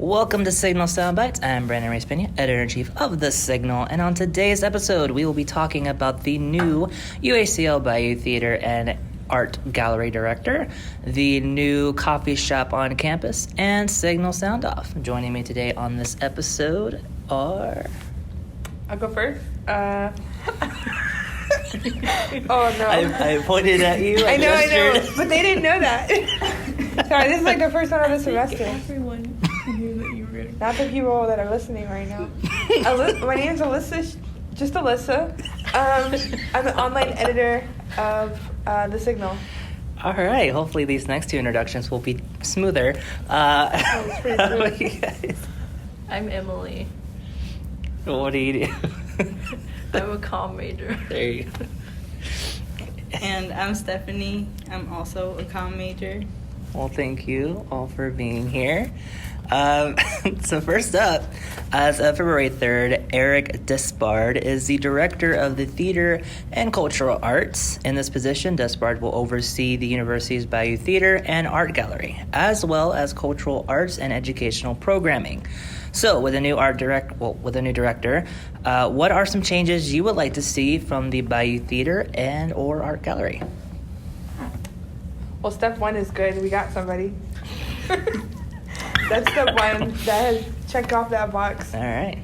Welcome to Signal Soundbytes. I'm Brandon Reyes Peña, editor-in-chief of The Signal, and on today's episode, we will be talking about the new UHCL Bayou Theater and Art Gallery Director, the new coffee shop on campus, and Signal Soundoff. Joining me today on this episode are... I'll go first. Oh, no. I pointed at you. I know, but they didn't know that. Sorry, this is like the first one of the semester. Everyone knew that you were going to... Not the people that are listening right now. My name is Alyssa, just Alyssa. I'm the online editor of The Signal. All right. Hopefully these next two introductions will be smoother. It's pretty smooth. I'm Emily. What do you do? I'm a comm major. There you go. And I'm Stephanie. I'm also a comm major. Well, thank you all for being here. So first up, as of February 3rd, Eric Despard is the director of the Theater and Cultural Arts. In this position, Despard will oversee the university's Bayou Theater and Art Gallery, as well as cultural arts and educational programming. So, with a new director, what are some changes you would like to see from the Bayou Theater and or Art Gallery? Well, step one is good. We got somebody. That's step one. That has checked off that box. All right.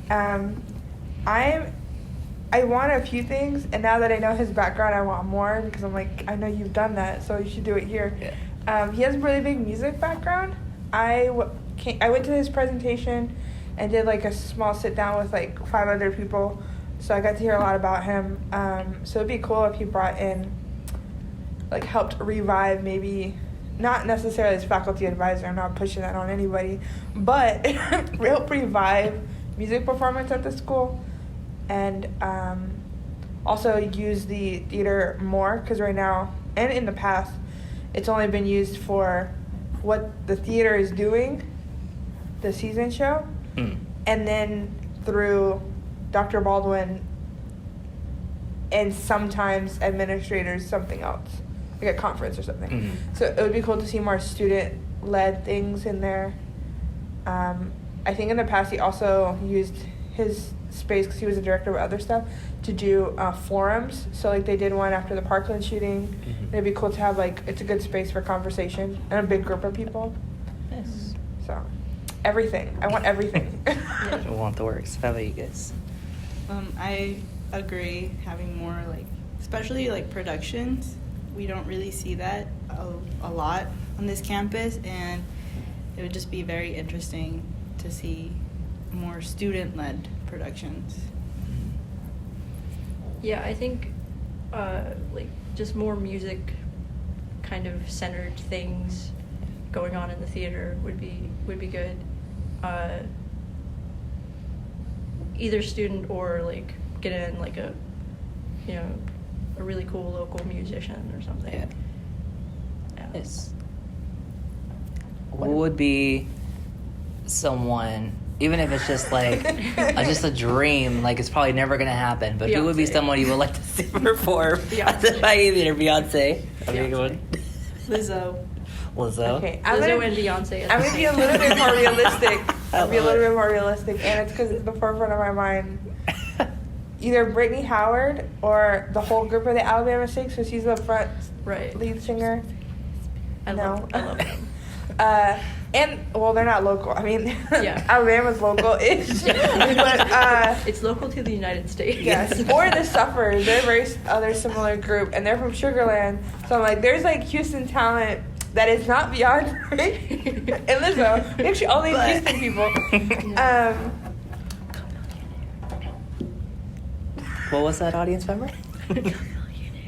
I want a few things, and now that I know his background, I want more because I'm like, I know you've done that, so you should do it here. Yeah. He has a really big music background. I went to his presentation and did like a small sit down with like 5 other people, so I got to hear a lot about him. So it'd be cool if he brought in, like, helped revive, maybe not necessarily as faculty advisor, I'm not pushing that on anybody, but help revive music performance at the school, and also use the theater more, because right now and in the past it's only been used for what the theater is doing, the season show, and then through Dr. Baldwin and sometimes administrators something else, like a conference or something. Mm-hmm. So it would be cool to see more student-led things in there. I think in the past he also used his space, because he was a director of other stuff, to do forums. So like they did one after the Parkland shooting. Mm-hmm. It'd be cool to have, like, it's a good space for conversation and a big group of people. Yes. So everything. I want everything. I want the works. How about you guys? I agree, having more, like, especially like productions. We don't really see that a lot on this campus, and it would just be very interesting to see more student-led productions. Yeah, I think like just more music kind of centered things going on in the theater would be good. Either student or like get in like a really cool local musician or something. Yeah. Yes. What would be someone, even if it's just like just a dream, like it's probably never gonna happen, but who would be Beyonce. someone you would like to see perform at the Beyonce. Bayou Theater? Beyonce. A big Beyonce. one. Lizzo. Lizzo. Okay, Lizzo and Beyonce. I'm gonna be a little bit more realistic. I'll be a little bit more realistic, and it's because it's the forefront of my mind. Either Brittany Howard or the whole group of the Alabama Shakes, because she's the front Right. lead singer. I love them. And, well, they're not local. I mean, Yeah. Alabama's local-ish. But, It's local to the United States. yes. Or the Suffers. They're a very other similar group, and they're from Sugarland. So I'm like, there's, like, Houston talent that is not Beyonce and Lizzo. We actually only Houston people. What was that audience member?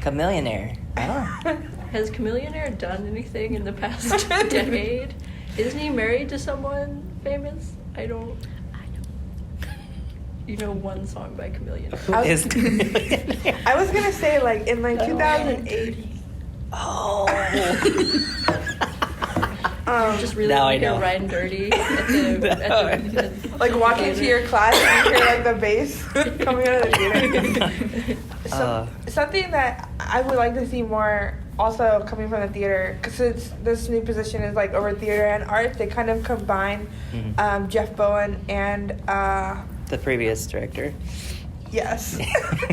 Chameleonaire. Oh. Has Chameleonaire done anything in the past decade? Isn't he married to someone famous? I don't. You know one song by Chameleonaire. Who is Chameleonaire? I was going to say, like, in, like, 2008. Oh. Just really Now I want to hear know. Riding Dirty at the Like, walking into your class and you hear, like, the bass coming out of the theater. Something that I would like to see more also coming from the theater, because since this new position is like over theater and art, they kind of combine Jeff Bowen and the previous director. Yes.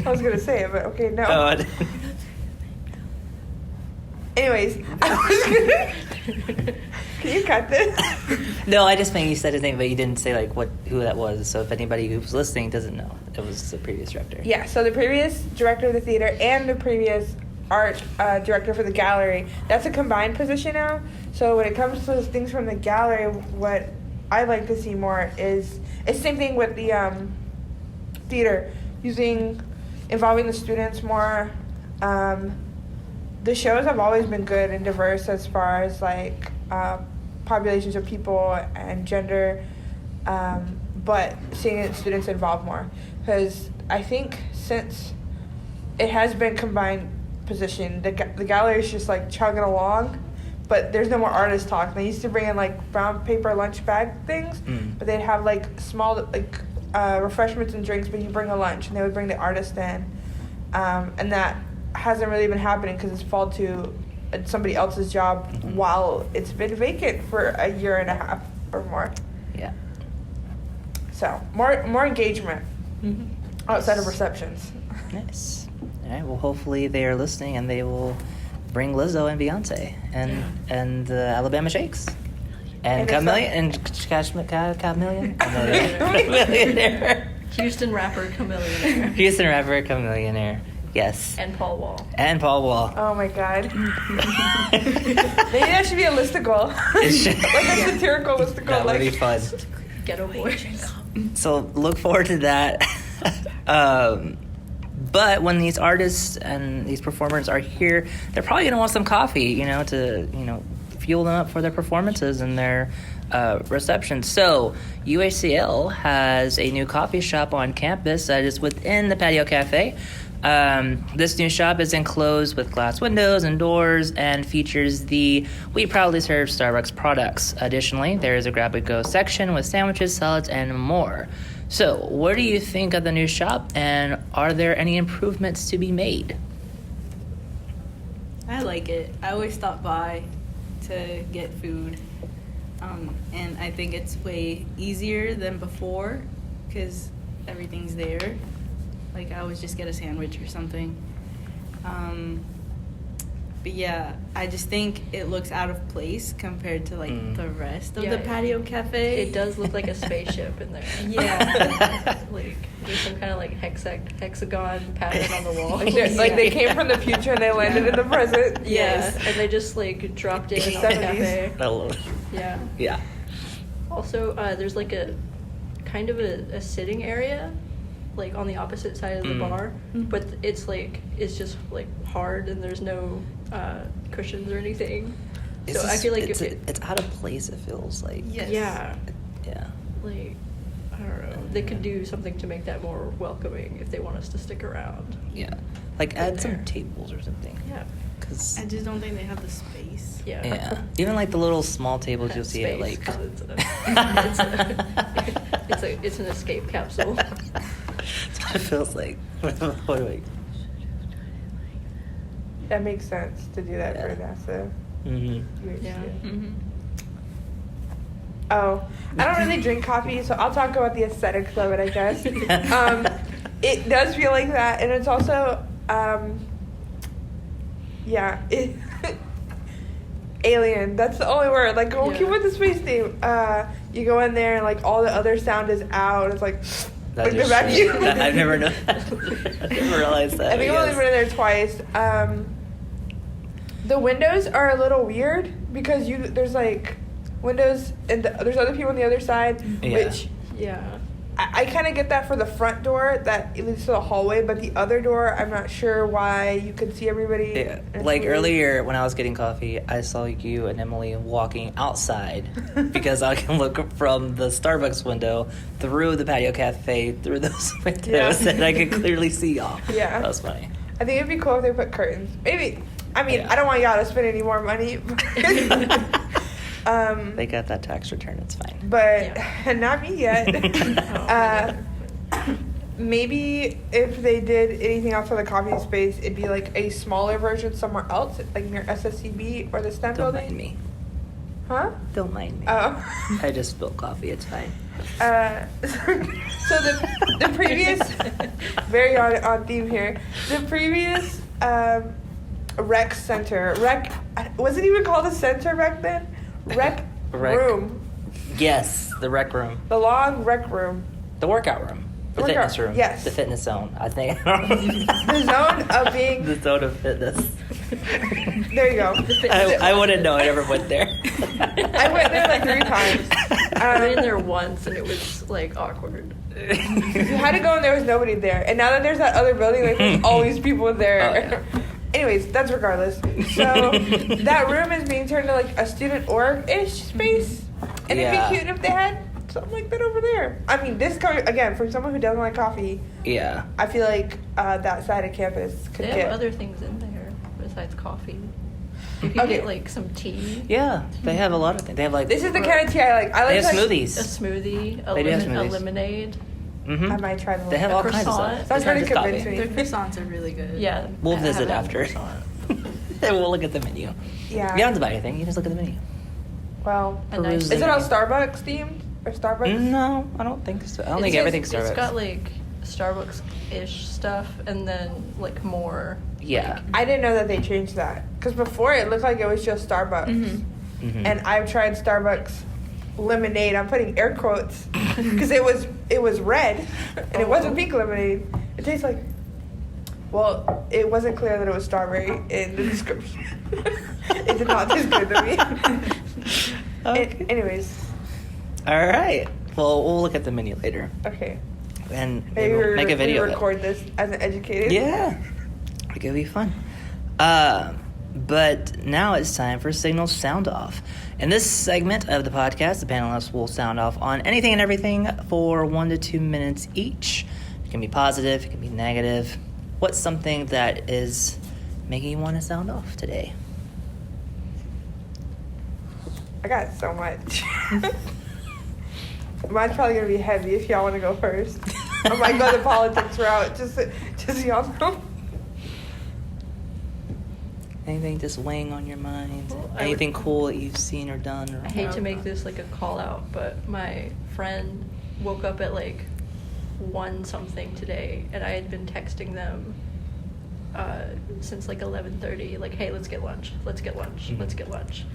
I was gonna say it, but okay, no. Oh, Anyways, can you cut this? no, I just meant you said his name, but you didn't say like who that was. So if anybody who's listening doesn't know, it was the previous director. Yeah, so the previous director of the theater and the previous art director for the gallery, that's a combined position now. So when it comes to things from the gallery, what I like to see more is it's the same thing with the theater, involving the students more. The shows have always been good and diverse as far as like populations of people and gender, but seeing students involved more, because I think since it has been combined position, the gallery is just like chugging along, but there's no more artist talk. They used to bring in like brown paper lunch bag things, but they'd have like small like refreshments and drinks, but you bring a lunch, and they would bring the artist in, and that hasn't really been happening because it's fallen to somebody else's job while it's been vacant for a year and a half or more. Yeah. So more engagement outside of receptions. Nice. All right. Well, hopefully they are listening and they will bring Lizzo and Beyonce and Alabama Shakes and Chameleon and Chameleon. Houston rapper Chameleonaire. Houston rapper Chameleonaire. Yes. And Paul Wall. Oh my God. Maybe that should be a listicle. It should. Like a satirical listicle. That would be fun. Ghetto Boys. So look forward to that. But when these artists and these performers are here, they're probably going to want some coffee, to fuel them up for their performances and their reception. So UHCL has a new coffee shop on campus that is within the patio cafe. This new shop is enclosed with glass windows and doors and features the We Proudly Serve Starbucks products. Additionally, there is a grab-and-go section with sandwiches, salads, and more. So, what do you think of the new shop, and are there any improvements to be made? I like it. I always stop by to get food, and I think it's way easier than before because everything's there. Like, I always just get a sandwich or something. But yeah, I just think it looks out of place compared to like the rest of the patio cafe. It does look like a spaceship in there. Yeah. Like there's some kind of like hexagon pattern on the wall. Like they came from the future and they landed in the present. Yes. And they just like dropped in on the cafe. Yeah. Yeah. Also, there's like a kind of a sitting area, like on the opposite side of the bar, but it's just like hard and there's no cushions or anything. So I feel like it's out of place. It feels like. Yes. Yeah. Yeah. Like I don't know. They could do something to make that more welcoming if they want us to stick around. Yeah. Like add some tables or something. Yeah. Cause I just don't think they have the space. Yeah. Yeah. Even like the little small tables you'll see at like. It's an escape capsule. That's what it feels like. That makes sense to do that for NASA. Mm-hmm. Yeah. Mm-hmm. Oh, I don't really drink coffee, so I'll talk about the aesthetics of it, I guess. It does feel like that, and it's also, alien. That's the only word. Like, keep with the space theme. You go in there, and like all the other sound is out. It's like the vacuum. I've never known. I've never realized that. I think I've only been in there twice. The windows are a little weird because there's like windows and there's other people on the other side, which I kind of get that for the front door that leads to the hallway, but the other door I'm not sure why you could see everybody. Yeah, like earlier when I was getting coffee, I saw you and Emily walking outside because I can look from the Starbucks window through the patio cafe through those windows and I could clearly see y'all. Yeah, that was funny. I think it'd be cool if they put curtains. Maybe. I mean, I don't want y'all to spend any more money. They got that tax return, it's fine. But not me yet. Maybe if they did anything else for the coffee space, it'd be like a smaller version somewhere else, like near SSCB or the STEM Don't building. mind me. Huh? Don't mind me. Oh. I just spilled coffee. It's fine. So the previous, very on theme here, the previous rec center, was it even called a center back then? Rec room. Yes, the rec room. The long rec room. The workout room. The fitness room. Yes. The fitness zone, I think. The zone of being. The zone of fitness. There you go. I wouldn't know. I never went there. I went there like 3 times. I went in there once and it was like awkward. You had to go and there was nobody there. And now that there's that other building, like there's always people there. Oh, yeah. Anyways, that's regardless. So that room is being turned into like a student org-ish space. And Yeah. it'd be cute if they had something like that over there. I mean, this coming again from someone who doesn't like coffee. Yeah. I feel like that side of campus could They get have other things in there besides coffee. You could Okay. get like some tea, Yeah. They have a lot of things. They have like. This is the kind of tea I like. I They like have like, a smoothies. smoothie, They do have a smoothies. lemonade. Mm-hmm. I might try them. They have A all kinds of croissant. stuff. That's It's not pretty just coffee. convincing. Their croissants are really good. Yeah. We'll I visit haven't had after. a croissant. And we'll look at the menu. Yeah. You don't have to buy anything. You just look at the menu. Well, A nice Perusing. is it all Starbucks themed or Starbucks? No, I don't think so. I don't think It's- everything's Starbucks. It's got like Starbucks-ish stuff and then like more. Yeah. I didn't know that they changed that because before it looked like it was just Starbucks. Mhm. And I've tried Starbucks lemonade. I'm putting air quotes because it was red and it wasn't pink lemonade. It tastes like. Well, it wasn't clear that it was strawberry in the description. It did not taste good to me. Okay. Anyways, All right. Well, we'll look at the menu later, okay. and Maybe we'll make a video. we of it. record this as an educated. Yeah, it could be fun. But now it's time for Signal Soundoff. In this segment of the podcast, the panelists will sound off on anything and everything for 1 to 2 minutes each. It can be positive, it can be negative. What's something that is making you want to sound off today? I got so much. Mine's probably gonna be heavy if y'all want to go first. I might go the politics route, just so y'all know. Anything just weighing on your mind? Well, I Anything cool that you've seen or done? Or I hate to make this like a call out, but my friend woke up at like 1 something today, and I had been texting them since like 11:30, like, hey, let's get lunch, let's get lunch, let's get lunch.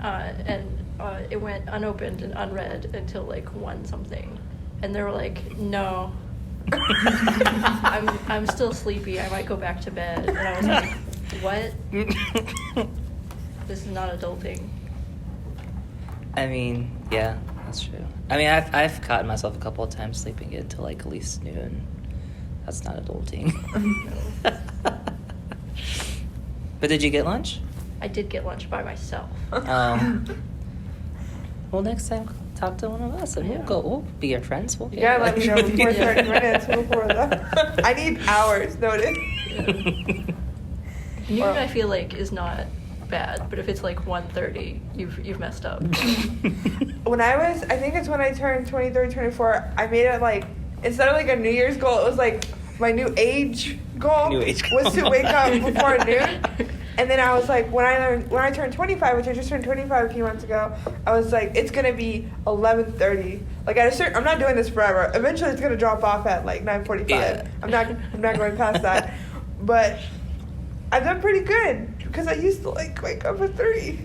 And it went unopened and unread until like 1 something, and they were like, no, I'm still sleepy, I might go back to bed. And I was like, what? This is not adulting. I mean, yeah, that's true. I mean, I've caught myself a couple of times sleeping in till like at least noon. That's not adulting. But did you get lunch? I did get lunch by myself. Well, next time talk to one of us, and Yeah. we'll be your friends. We'll You get gotta let me know lunch with before you. 30 minutes before that. I need hours notice. Noon, Well- I feel like, is not bad, but if it's like 1:30, you've messed up. When I think it's when I turned 23, 24, I made it like, instead of like a New Year's goal, it was like my new age goal New age was to goal. wake up before noon. And then I was like, when I turned 25, which I just turned 25 a few months ago, I was like, it's gonna be 11:30. Like at a certain, I'm not doing this forever. Eventually, it's gonna drop off at like 9:45. Yeah. I'm not going past that. But I've done pretty good because I used to like wake up at 3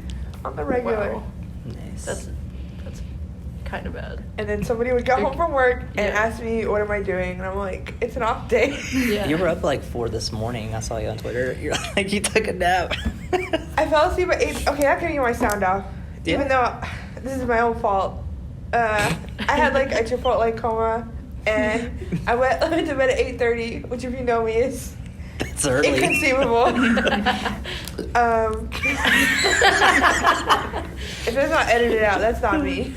on the regular. Wow. Nice. That's kind of bad. And then somebody would go home from work and Yeah. ask me, what am I doing? And I'm like, it's an off day. Yeah. You were up like 4 this morning. I saw you on Twitter. You're like, you took a nap. I fell asleep at 8. Okay, that could get my sound off. Yeah. Even though this is my own fault. I had like a Chipotle coma. And I went to bed at 8:30, which if you know me is It's early. inconceivable. If it's not edited out, that's not me.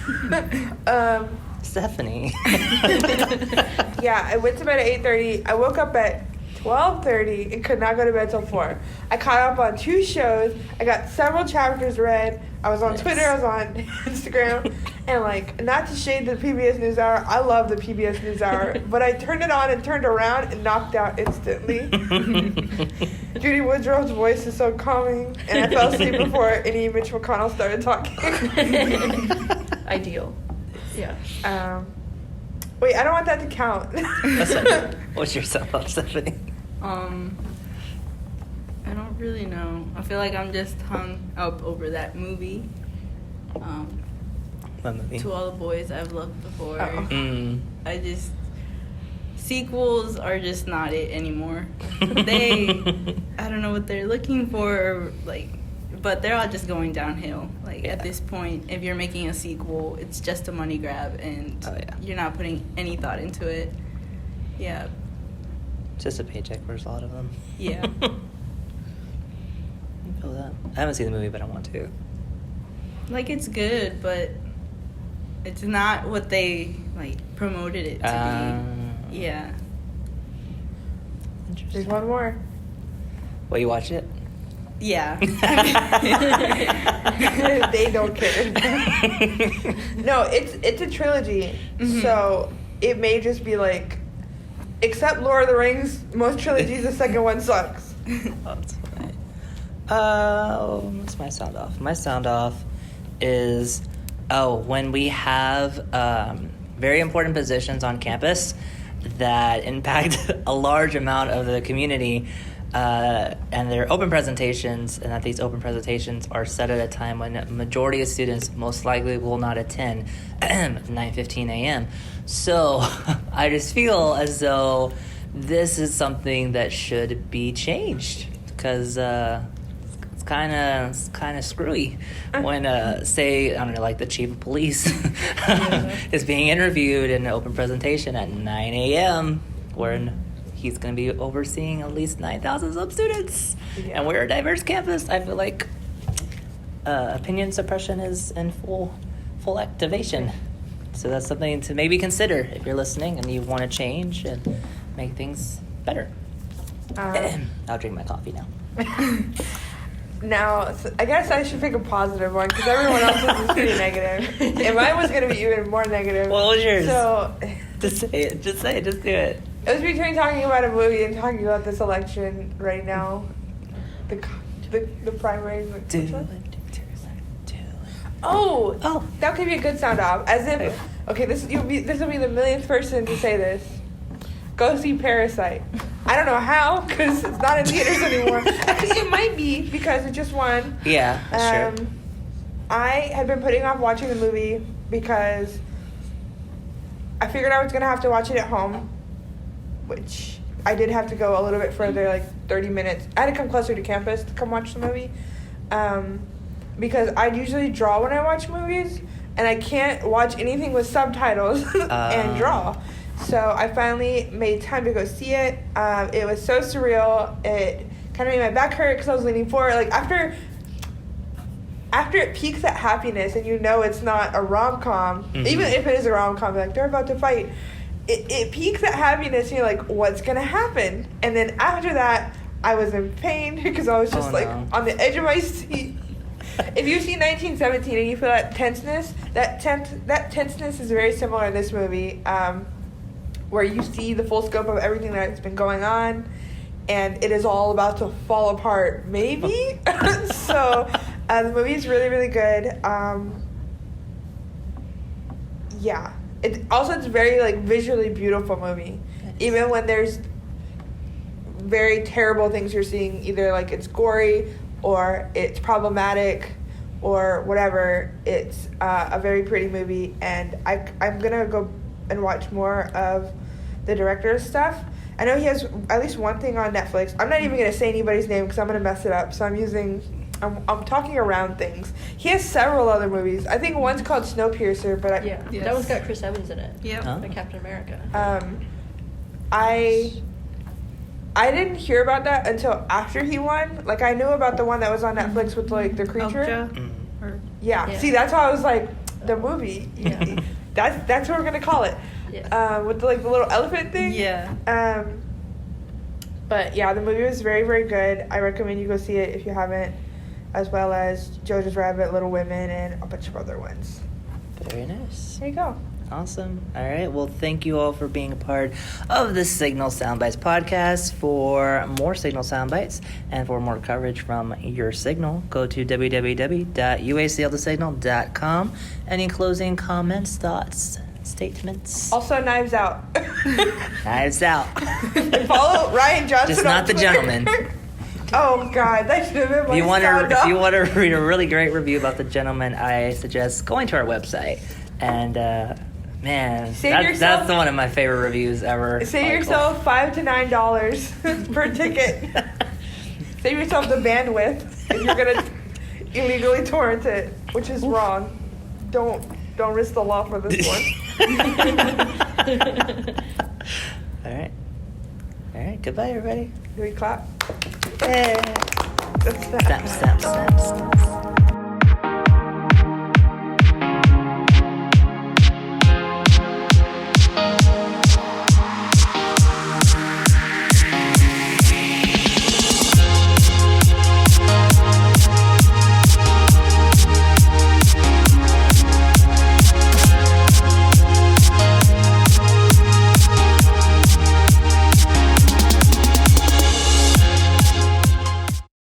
Stephanie. Yeah, I went to bed at 8:30. I woke up at 12:30 and could not go to bed till 4. I caught up on 2 shows. I got several chapters read. I was on Nice. Twitter. I was on Instagram. And, like, not to shade the PBS NewsHour, I love the PBS NewsHour, but I turned it on and turned around and knocked out instantly. Judy Woodruff's voice is so calming, and I fell asleep before any Mitch McConnell started talking. Ideal. Yeah. Wait, I don't want that to count. What's your sound-off, Stephanie? I don't really know. I feel like I'm just hung up over that movie. What movie? To All the Boys I've Loved Before. Mm. I just... Sequels are just not it anymore. I don't know what they're looking for, like, but they're all just going downhill. Like, at this point, if you're making a sequel, it's just a money grab, and you're not putting any thought into it. Yeah. Just a paycheck for a lot of them. Yeah. I feel that. I haven't seen the movie, but I want to. Like, it's good, but it's not what they, like, promoted it to be. Yeah. Interesting. There's one more. Well, you watched it? Yeah. They don't care. No, it's a trilogy, so it may just be like, except Lord of the Rings, most trilogies, the second one sucks. That's funny. What's my sound off? My sound off is when we have very important positions on campus that impact a large amount of the community, and they're open presentations, and that these open presentations are set at a time when a majority of students most likely will not attend, 9:15 a.m. So I just feel as though this is something that should be changed, because it's kind of screwy when, say, I don't know, like the chief of police is being interviewed in an open presentation at 9 a.m. where he's going to be overseeing at least 9,000 sub-students. Yeah. And we're a diverse campus. I feel like opinion suppression is in full activation. So that's something to maybe consider if you're listening and you want to change and make things better. I'll drink my coffee now. Now, I guess I should pick a positive one, because everyone else's is pretty negative. And mine was going to be even more negative. What was yours? So, Just say it. Just do it. It was between talking about a movie and talking about this election right now. The primaries. Oh, that could be a good sound off. As if, okay, this will be the millionth person to say this. Go see Parasite. I don't know how, because it's not in theaters anymore. Actually, it might be, because it just won. Yeah, that's true. I had been putting off watching the movie because I figured I was going to have to watch it at home, which I did have to go a little bit further, like 30 minutes. I had to come closer to campus to come watch the movie, because I usually draw when I watch movies, and I can't watch anything with subtitles and draw. So I finally made time to go see it. It was so surreal. It kind of made my back hurt because I was leaning forward. Like, after it peaks at happiness and you know it's not a rom-com, even if it is a rom-com, like, they're about to fight, it peaks at happiness and you're like, what's going to happen? And then after that, I was in pain because I was just on the edge of my seat. If you see 1917 and you feel that tenseness, that tenseness is very similar in this movie, where you see the full scope of everything that's been going on, and it is all about to fall apart, maybe? So, the movie is really, really good. Yeah. It's very, like, visually beautiful movie. Nice. Even when there's very terrible things you're seeing, either, like, it's gory, or it's problematic, or whatever, it's a very pretty movie, and I'm gonna go and watch more of the director's stuff. I know he has at least one thing on Netflix. I'm not even going to say anybody's name because I'm going to mess it up. So I'm talking around things. He has several other movies. I think one's called Snowpiercer, but that one's got Chris Evans in it. Yeah, like Captain America. I didn't hear about that until after he won. Like, I knew about the one that was on Netflix with, like, the creature. Yeah. See, that's why I was like, the movie. Yeah. That's what we're gonna call it. Yeah. With the little elephant thing. Yeah. But yeah, the movie was very, very good. I recommend you go see it if you haven't, as well as Jojo's Rabbit, Little Women, and a bunch of other ones. Very nice. There you go. Awesome. All right. Well, thank you all for being a part of the Signal Soundbytes podcast. For more Signal Soundbytes and for more coverage from your Signal, go to www.uhclthesignal.com. Any closing comments, thoughts, statements? Also, Knives Out. Knives Out. Follow Ryan Johnson. Just not on the Twitter. gentleman. Oh God, that should have been my If you want sound-off. to read a really great review about the gentleman, I suggest going to our website. And man, that's one of my favorite reviews ever. Save yourself $5 to $9 per ticket. Save yourself the bandwidth if you're gonna illegally torrent it, which is wrong. Don't risk the law for this one. All right. Goodbye, everybody. Do we clap? Yeah. That's that. Snap, snap, snap.